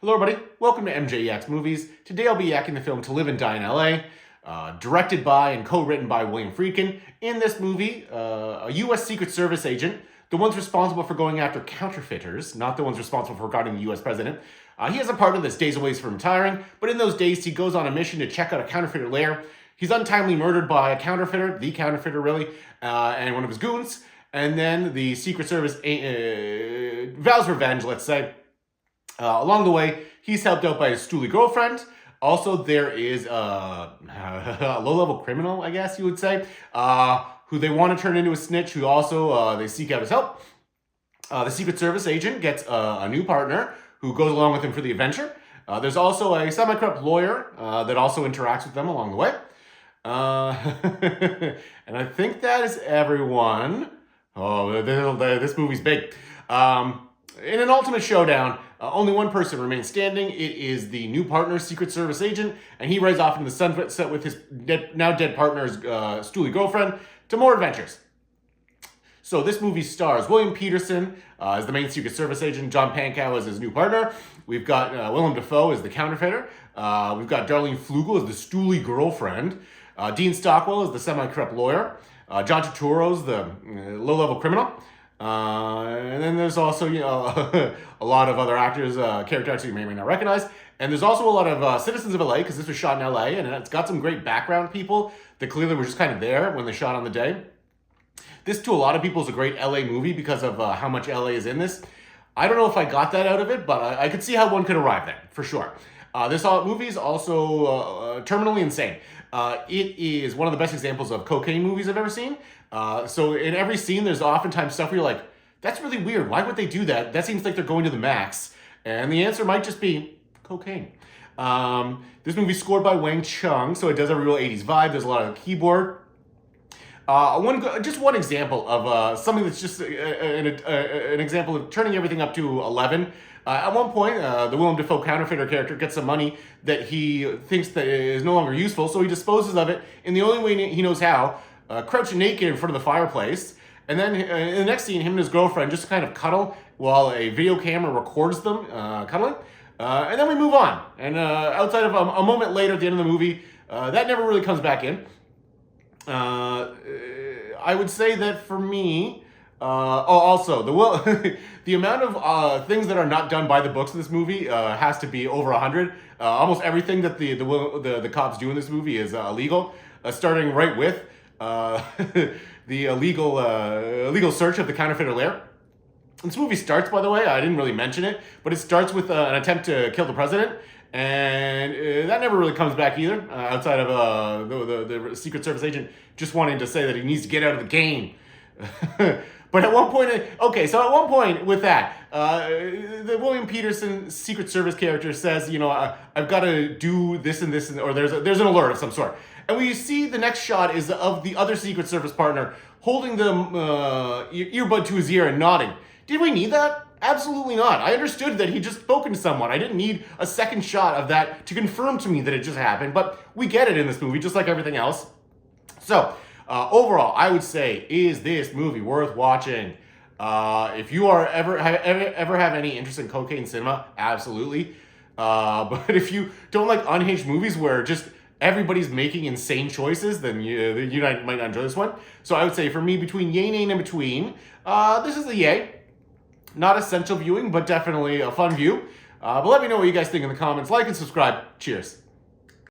Hello everybody, welcome to MJEX Movies. Today I'll be yakking the film To Live and Die in LA, directed by and co-written by William Friedkin. In this movie, a US Secret Service agent, the ones responsible for going after counterfeiters, not the ones responsible for guarding the US president. He has a partner that's days away from retiring, but in those days he goes on a mission to check out a counterfeiter lair. He's untimely murdered by a counterfeiter, the counterfeiter really, and one of his goons. And then the Secret Service vows revenge, let's say. Along the way, he's helped out by his stooly girlfriend. Also, there is a low-level criminal, I guess you would say, who they want to turn into a snitch, who also they seek out his help. The Secret Service agent gets a new partner who goes along with him for the adventure. There's also a semi-corrupt lawyer that also interacts with them along the way. And I think that is everyone. Oh, this movie's big. In an ultimate showdown, only one person remains standing. It is the new partner, Secret Service agent, and he rides off into the sunset with his now dead partner's stooly girlfriend to more adventures. So this movie stars William Peterson as the main Secret Service agent, John Pankow as his new partner. We've got Willem Dafoe as the counterfeiter. We've got Darlene Flugel as the stooly girlfriend. Dean Stockwell as the semi-corrupt lawyer. John Turturro's the low-level criminal. And then there's also, a lot of other actors, character actors you may or may not recognize. And there's also a lot of citizens of LA, because this was shot in LA, and it's got some great background people that clearly were just kind of there when they shot on the day. This, to a lot of people, is a great LA movie because of how much LA is in this. I don't know if I got that out of it, but I could see how one could arrive there, for sure. This movie is also terminally insane. It is one of the best examples of cocaine movies I've ever seen. So in every scene, there's oftentimes stuff where you're like, that's really weird. Why would they do that? That seems like they're going to the max. And the answer might just be cocaine. This movie's scored by Wang Chung, so it does have a real 80s vibe. There's a lot of keyboard. Just one example of something that's just an example of turning everything up to 11. At one point, the Willem Dafoe counterfeiter character gets some money that he thinks that is no longer useful, so he disposes of it in the only way he knows how, crouching naked in front of the fireplace. And then in the next scene, him and his girlfriend just kind of cuddle while a video camera records them cuddling. And then we move on. And outside of a moment later at the end of the movie, that never really comes back in. I would say that for me, also the amount of things that are not done by the books in this movie has to be over 100. Almost everything that the cops do in this movie is illegal, starting right with the illegal search of the counterfeiter lair. This movie starts, by the way, I didn't really mention it, but it starts with an attempt to kill the president. And that never really comes back either, outside of the Secret Service agent just wanting to say that he needs to get out of the game. But at one point with that, the William Peterson Secret Service character says, I've got to do this and this, or there's an alert of some sort. And we see the next shot is of the other Secret Service partner holding the earbud to his ear and nodding. Did we need that? Absolutely not. I understood that he'd just spoken to someone. I didn't need a second shot of that to confirm to me that it just happened, but we get it in this movie, just like everything else. So, overall, I would say, is this movie worth watching? If you are ever have any interest in cocaine cinema, absolutely. But if you don't like unhinged movies where just everybody's making insane choices, then you might not enjoy this one. So I would say for me, between yay and in between, this is a yay. Not essential viewing, but definitely a fun view. But let me know what you guys think in the comments. Like and subscribe. Cheers.